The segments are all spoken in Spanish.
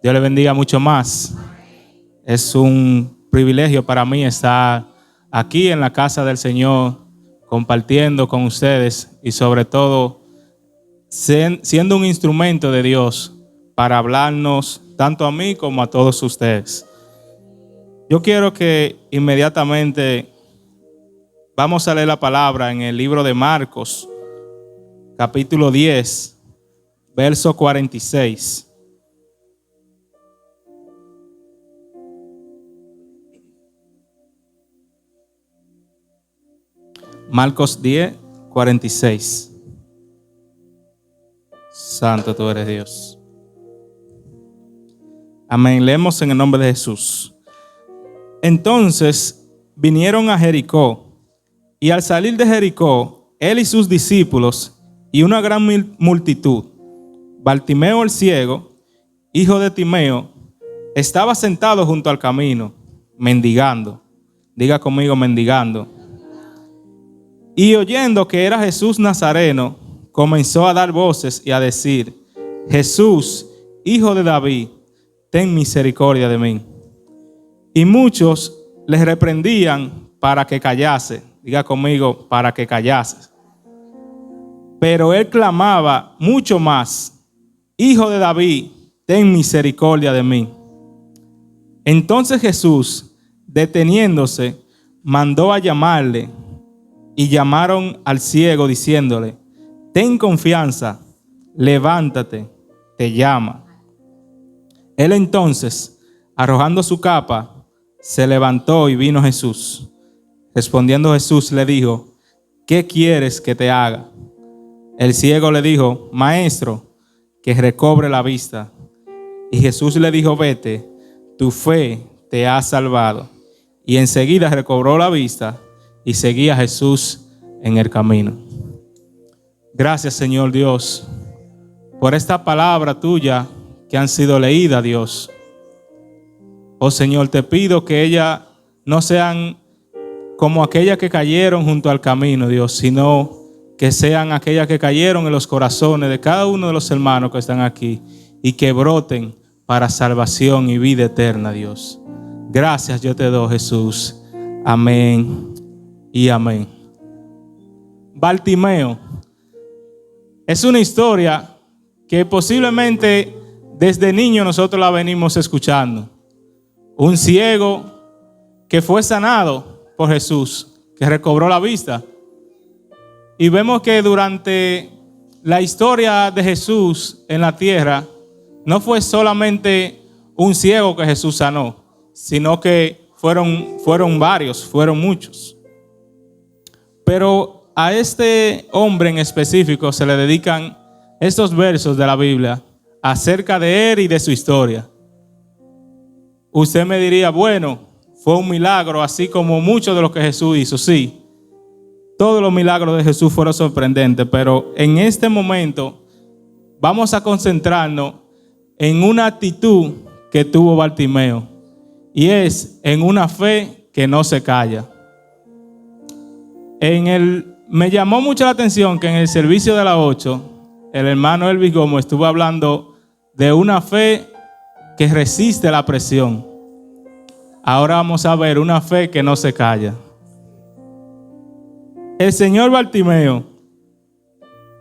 Dios le bendiga mucho más. Es un privilegio para mí estar aquí en la casa del Señor, compartiendo con ustedes y sobre todo siendo un instrumento de Dios para hablarnos tanto a mí como a todos ustedes. Yo quiero que inmediatamente vamos a leer la palabra en el libro de Marcos, capítulo 10, verso 46. Marcos 10, 46. Santo tú eres Dios. Amén. Leemos en el nombre de Jesús. Entonces vinieron a Jericó, y al salir de Jericó, él y sus discípulos y una gran multitud, Bartimeo el ciego, hijo de Timeo, estaba sentado junto al camino, mendigando. Diga conmigo, mendigando. Y oyendo que era Jesús Nazareno, comenzó a dar voces y a decir: Jesús, hijo de David, ten misericordia de mí. Y muchos les reprendían para que callase. Diga conmigo, para que callase. Pero él clamaba mucho más: Hijo de David, ten misericordia de mí. Entonces Jesús, deteniéndose, mandó a llamarle, y llamaron al ciego diciéndole: ten confianza, levántate, te llama. Él entonces, arrojando su capa, se levantó y vino a Jesús. Respondiendo Jesús le dijo: ¿qué quieres que te haga? El ciego le dijo: Maestro, que recobre la vista. Y Jesús le dijo: vete, tu fe te ha salvado. Y enseguida recobró la vista y seguía a Jesús en el camino. Gracias, Señor Dios, por esta palabra tuya que han sido leídas, Dios. Oh Señor, te pido que ellas no sean como aquellas que cayeron junto al camino, Dios, sino que sean aquellas que cayeron en los corazones de cada uno de los hermanos que están aquí y que broten para salvación y vida eterna, Dios. Gracias yo te doy, Jesús. Amén y amén. Bartimeo es una historia que posiblemente desde niño nosotros la venimos escuchando. Un ciego que fue sanado por Jesús, que recobró la vista. Y vemos que durante la historia de Jesús en la tierra, no fue solamente un ciego que Jesús sanó, sino que fueron varios, fueron muchos. Pero a este hombre en específico se le dedican estos versos de la Biblia acerca de él y de su historia. Usted me diría, bueno, fue un milagro, así como muchos de lo que Jesús hizo. Sí, todos los milagros de Jesús fueron sorprendentes, pero en este momento vamos a concentrarnos en una actitud que tuvo Bartimeo, y es en una fe que no se calla. Me llamó mucho la atención que en el servicio de las 8, el hermano Elvis Gómez estuvo hablando de una fe que resiste la presión. Ahora vamos a ver una fe que no se calla. El señor Bartimeo,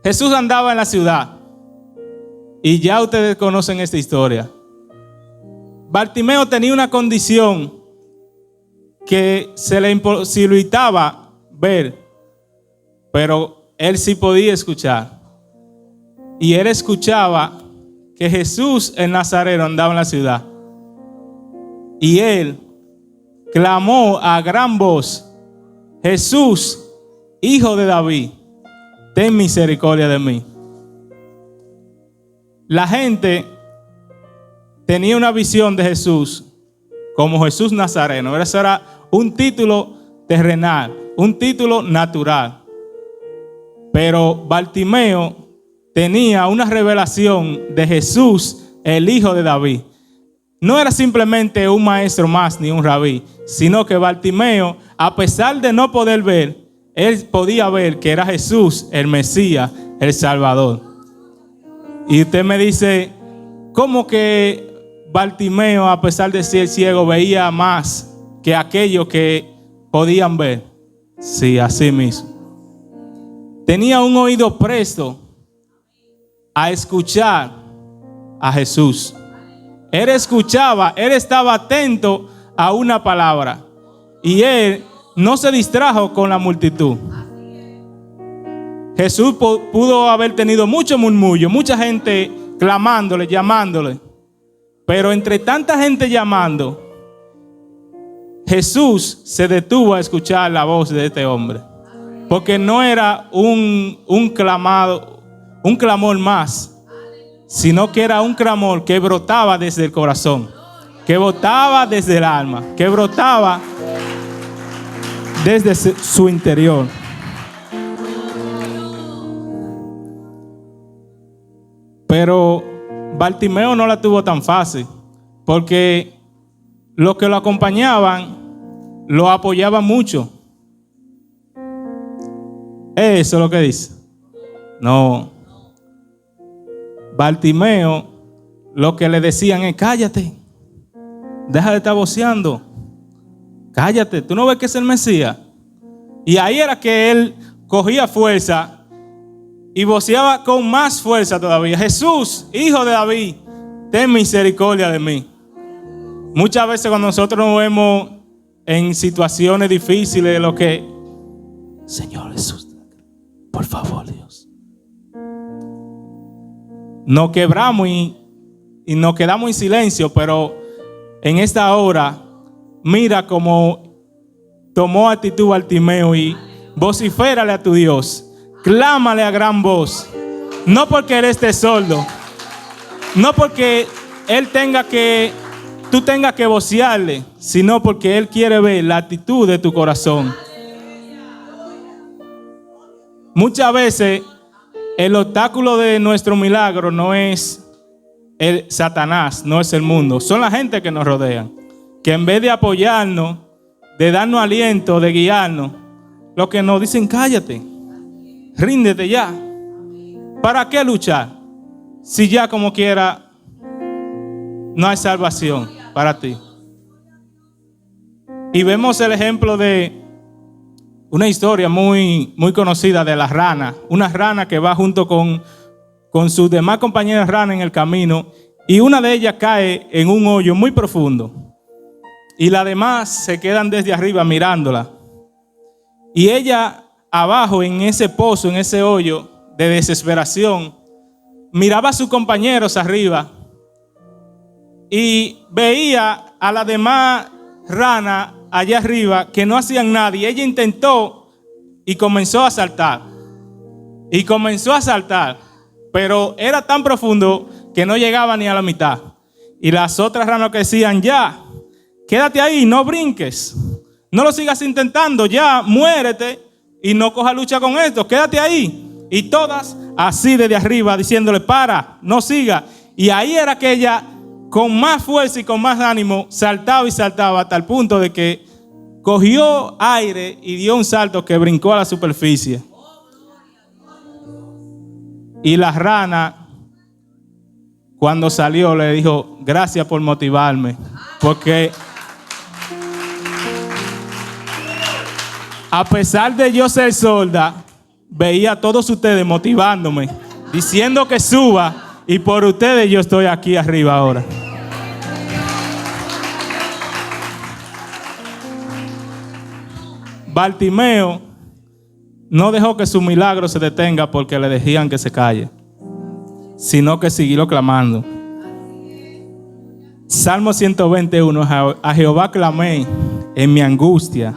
Jesús andaba en la ciudad y ya ustedes conocen esta historia. Bartimeo tenía una condición que se le imposibilitaba ver, pero él sí podía escuchar. Y él escuchaba que Jesús el Nazareno andaba en la ciudad. Y él clamó a gran voz: Jesús, hijo de David, ten misericordia de mí. La gente tenía una visión de Jesús como Jesús Nazareno. Eso era un título terrenal, un título natural. Pero Bartimeo tenía una revelación de Jesús, el hijo de David. No era simplemente un maestro más ni un rabí, sino que Bartimeo, a pesar de no poder ver, él podía ver que era Jesús, el Mesías, el Salvador. Y usted me dice, ¿cómo que Bartimeo, a pesar de ser ciego, veía más que aquellos que podían ver. Sí, así mismo. Tenía un oído presto a escuchar a Jesús. Él escuchaba, él estaba atento a una palabra y él no se distrajo con la multitud. Jesús pudo haber tenido mucho murmullo, mucha gente clamándole, llamándole, pero entre tanta gente llamando, Jesús se detuvo a escuchar la voz de este hombre, porque no era un clamor más, sino que era un clamor que brotaba desde el corazón, que brotaba desde el alma, que brotaba desde su interior. Pero Bartimeo no la tuvo tan fácil, porque los que lo acompañaban lo apoyaban mucho. Eso es lo que dice. No. Bartimeo, lo que le decían es: cállate, deja de estar voceando, cállate, tú no ves que es el Mesías. Y ahí era que él cogía fuerza y voceaba con más fuerza todavía: Jesús, hijo de David, ten misericordia de mí. Muchas veces cuando nosotros nos vemos en situaciones difíciles, lo que: Señor Jesús, por favor, Dios. Nos quebramos y nos quedamos en silencio, pero en esta hora, mira cómo tomó actitud Bartimeo y vociférale a tu Dios. Clámale a gran voz. No porque él esté sordo, no porque tú tengas que vocearle, sino porque él quiere ver la actitud de tu corazón. Muchas veces el obstáculo de nuestro milagro no es el Satanás, no es el mundo, son la gente que nos rodean, que en vez de apoyarnos, de darnos aliento, de guiarnos, lo que nos dicen: cállate, ríndete ya. ¿Para qué luchar? Si ya como quiera no hay salvación para ti. Y vemos el ejemplo de una historia muy, muy conocida de la rana. Una rana que va junto con sus demás compañeras ranas en el camino, y una de ellas cae en un hoyo muy profundo. Y las demás se quedan desde arriba mirándola. Y ella abajo en ese pozo, en ese hoyo de desesperación, miraba a sus compañeros arriba y veía a las demás ranas allá arriba que no hacían nada. Y ella intentó y comenzó a saltar. Y comenzó a saltar, pero era tan profundo que no llegaba ni a la mitad. Y las otras ranas que decían: ya, quédate ahí, no brinques, no lo sigas intentando, ya, muérete y no coja lucha con esto, quédate ahí. Y todas así desde arriba diciéndole: para, no siga. Y ahí era que ella, con más fuerza y con más ánimo, saltaba y saltaba hasta el punto de que cogió aire y dio un salto que brincó a la superficie. Y la rana, cuando salió, le dijo: gracias por motivarme, porque a pesar de yo ser sorda, veía a todos ustedes motivándome, diciendo que suba, y por ustedes yo estoy aquí arriba ahora. Bartimeo no dejó que su milagro se detenga porque le decían que se calle, sino que siguió clamando. Salmo 121: a Jehová clamé en mi angustia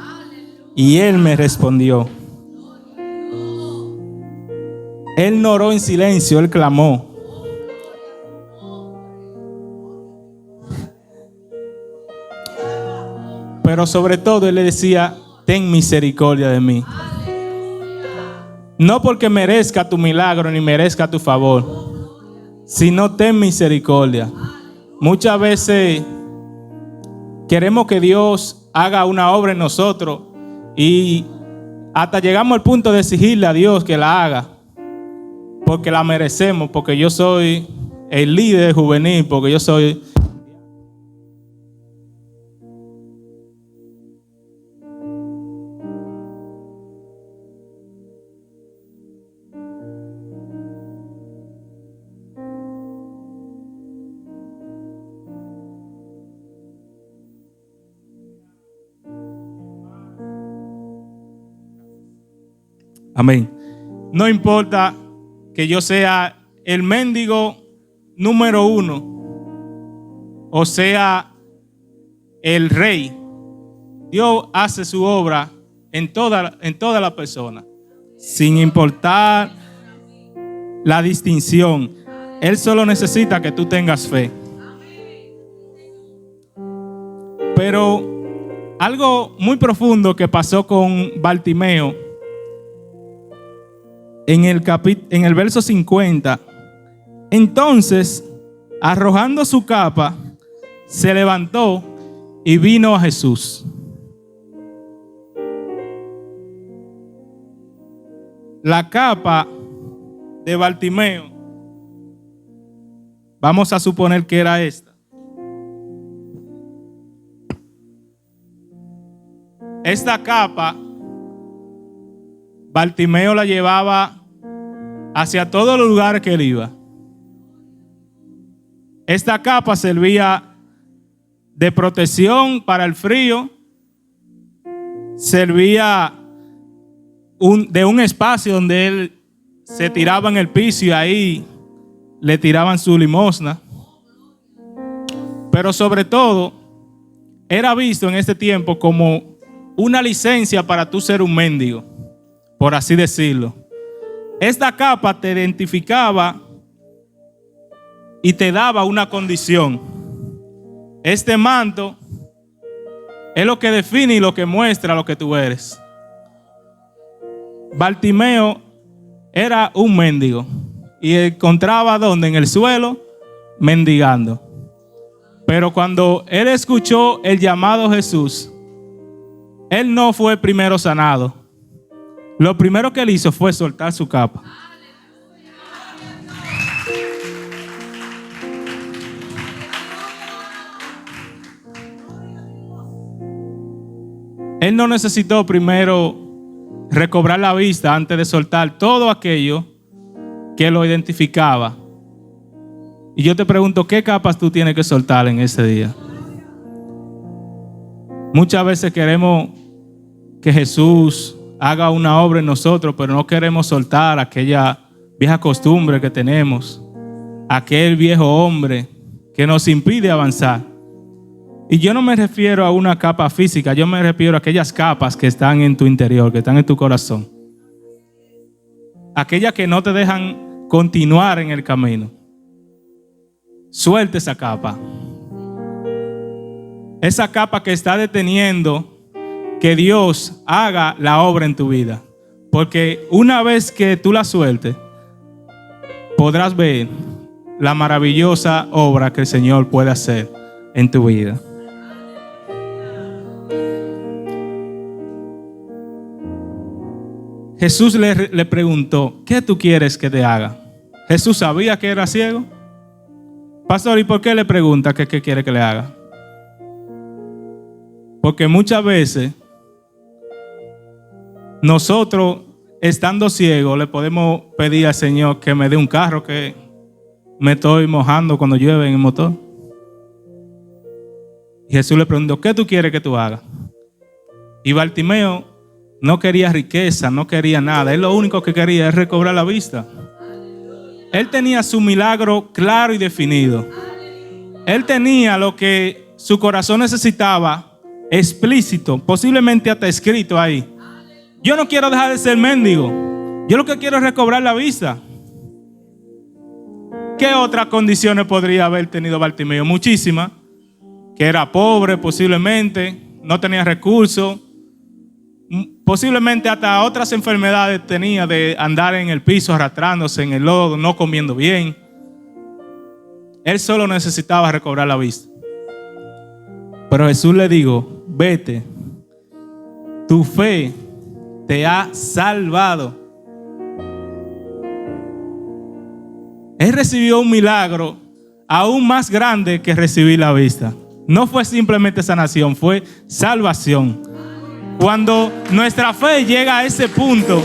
y él me respondió. Él no oró en silencio, él clamó. Pero sobre todo él le decía: ten misericordia de mí. No porque merezca tu milagro ni merezca tu favor, sino ten misericordia. Muchas veces queremos que Dios haga una obra en nosotros y hasta llegamos al punto de exigirle a Dios que la haga, porque la merecemos, porque yo soy el líder juvenil, porque yo soy Amén. No importa que yo sea el mendigo número 1 o sea el rey. Dios hace su obra en toda la persona, sin importar la distinción. Él solo necesita que tú tengas fe. Pero algo muy profundo que pasó con Bartimeo en el verso 50. Entonces, arrojando su capa, se levantó y vino a Jesús. La capa de Bartimeo, vamos a suponer que era esta. Esta capa, Bartimeo la llevaba hacia todos los lugares que él iba. Esta capa servía de protección para el frío, servía de un espacio donde él se tiraba en el piso y ahí le tiraban su limosna. Pero sobre todo, era visto en este tiempo como una licencia para tú ser un mendigo, por así decirlo. Esta capa te identificaba y te daba una condición. Este manto es lo que define y lo que muestra lo que tú eres. Bartimeo era un mendigo y encontraba donde en el suelo mendigando. Pero cuando él escuchó el llamado a Jesús, él no fue primero sanado. Lo primero que él hizo fue soltar su capa. Él no necesitó primero recobrar la vista antes de soltar todo aquello que lo identificaba. Y yo te pregunto, ¿qué capas tú tienes que soltar en ese día? Muchas veces queremos que Jesús haga una obra en nosotros, pero no queremos soltar aquella vieja costumbre que tenemos, aquel viejo hombre que nos impide avanzar. Y yo no me refiero a una capa física, yo me refiero a aquellas capas que están en tu interior, que están en tu corazón. Aquellas que no te dejan continuar en el camino. Suelta esa capa. Esa capa que está deteniendo que Dios haga la obra en tu vida. Porque una vez que tú la sueltes, podrás ver la maravillosa obra que el Señor puede hacer en tu vida. Jesús le preguntó, ¿qué tú quieres que te haga? Jesús sabía que era ciego. Pastor, ¿y por qué le pregunta qué quiere que le haga? Porque muchas veces nosotros, estando ciegos, le podemos pedir al Señor que me dé un carro, que me estoy mojando cuando llueve en el motor. Y Jesús le preguntó, ¿qué tú quieres que tú hagas? Y Bartimeo no quería riqueza, no quería nada. Él lo único que quería es recobrar la vista. Él tenía su milagro claro y definido. Él tenía lo que su corazón necesitaba, explícito, posiblemente hasta escrito ahí. Yo no quiero dejar de ser mendigo. Yo lo que quiero es recobrar la vista. ¿Qué otras condiciones podría haber tenido Bartimeo? Muchísimas. Que era pobre posiblemente, no tenía recursos. Posiblemente hasta otras enfermedades tenía, de andar en el piso arrastrándose en el lodo, no comiendo bien. Él solo necesitaba recobrar la vista. Pero Jesús le dijo, vete, tu fe te ha salvado. Él recibió un milagro aún más grande que recibir la vista. No fue simplemente sanación, fue salvación. Cuando nuestra fe llega a ese punto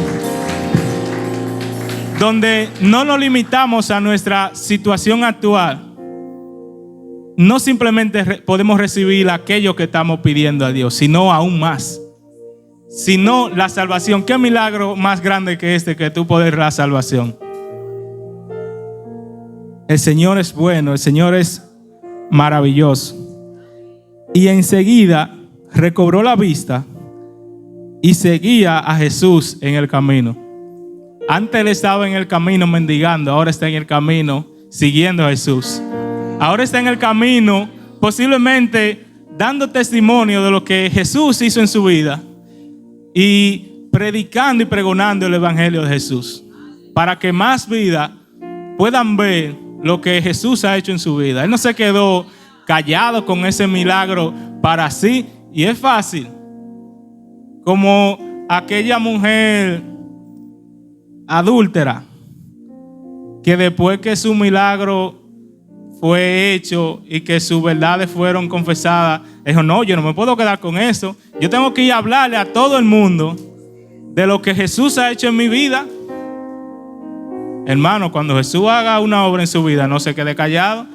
donde no nos limitamos a nuestra situación actual, no simplemente podemos recibir aquello que estamos pidiendo a Dios, sino aún más. sino la salvación. ¿Qué milagro más grande que este, que tú poder la salvación? El Señor es bueno, el Señor es maravilloso. Y enseguida recobró la vista y seguía a Jesús en el camino. Antes él estaba en el camino mendigando, ahora está en el camino siguiendo a Jesús. Ahora está en el camino posiblemente dando testimonio de lo que Jesús hizo en su vida y predicando y pregonando el evangelio de Jesús, para que más vida puedan ver lo que Jesús ha hecho en su vida. Él no se quedó callado con ese milagro para sí, y es fácil, como aquella mujer adúltera que después que su milagro fue hecho y que sus verdades fueron confesadas, dijo: no, yo no me puedo quedar con eso, yo tengo que ir a hablarle a todo el mundo de lo que Jesús ha hecho en mi vida. Hermano, cuando Jesús haga una obra en su vida, no se quede callado,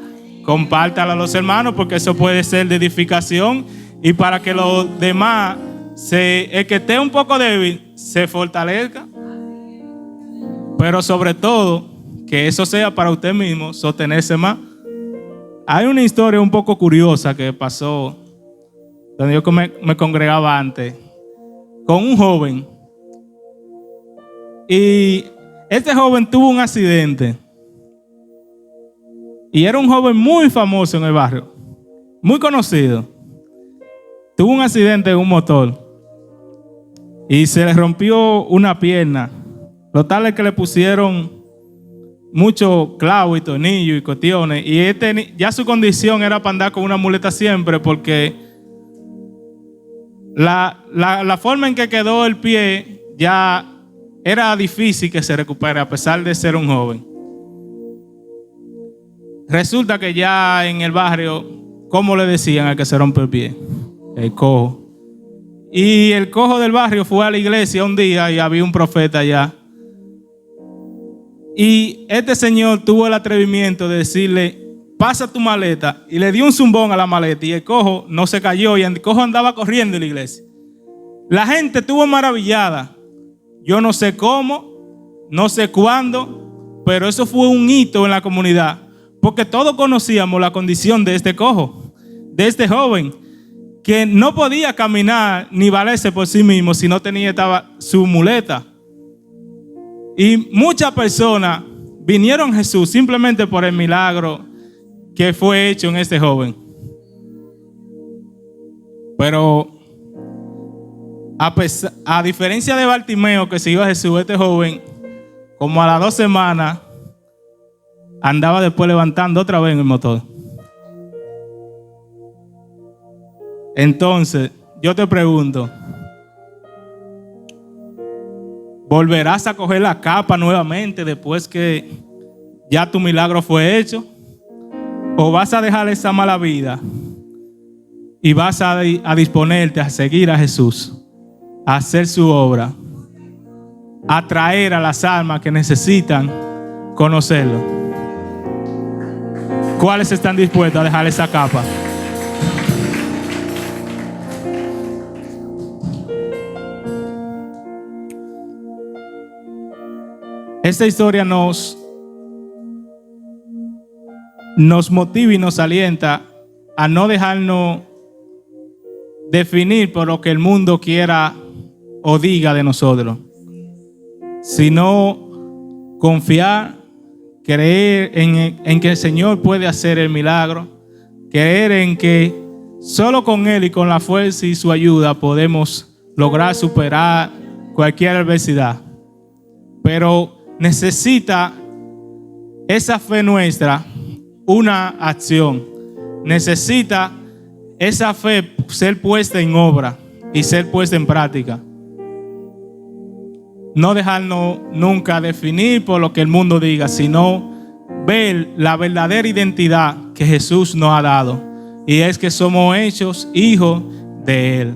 compártala a los hermanos, porque eso puede ser de edificación y para que los demás, el que esté un poco débil, se fortalezca. Pero sobre todo, que eso sea para usted mismo, sostenerse más. Hay una historia un poco curiosa que pasó donde yo me congregaba antes con un joven. Y este joven tuvo un accidente. Y era un joven muy famoso en el barrio, muy conocido. Tuvo un accidente en un motor y se le rompió una pierna. Lo tal es que le pusieron muchos clavos y tornillos y cuestiones. Y ya su condición era para andar con una muleta siempre, porque la forma en que quedó el pie ya era difícil que se recupere, a pesar de ser un joven. Resulta que ya en el barrio, ¿cómo le decían al que se rompe el pie? El cojo. Y el cojo del barrio fue a la iglesia un día y había un profeta allá. Y este señor tuvo el atrevimiento de decirle: pasa tu maleta, y le dio un zumbón a la maleta, y el cojo no se cayó, y el cojo andaba corriendo en la iglesia. La gente estuvo maravillada. Yo no sé cómo, no sé cuándo, pero eso fue un hito en la comunidad, porque todos conocíamos la condición de este cojo, de este joven, que no podía caminar ni valerse por sí mismo si no estaba su muleta. Y muchas personas vinieron a Jesús simplemente por el milagro que fue hecho en este joven. Pero a diferencia de Bartimeo, que siguió a Jesús, este joven, como a las 2 semanas, andaba después levantando otra vez en el motor. Entonces, yo te pregunto, ¿volverás a coger la capa nuevamente después que ya tu milagro fue hecho? ¿O vas a dejar esa mala vida y vas a disponerte a seguir a Jesús, a hacer su obra, a traer a las almas que necesitan conocerlo? ¿Cuáles están dispuestos a dejar esa capa? Esta historia nos motiva y nos alienta a no dejarnos definir por lo que el mundo quiera o diga de nosotros, sino confiar, creer en que el Señor puede hacer el milagro, creer en que solo con Él y con la fuerza y su ayuda podemos lograr superar cualquier adversidad. Pero necesita esa fe nuestra una acción. Necesita esa fe ser puesta en obra y ser puesta en práctica. No dejarnos nunca definir por lo que el mundo diga, sino ver la verdadera identidad que Jesús nos ha dado, y es que somos hechos hijos de Él.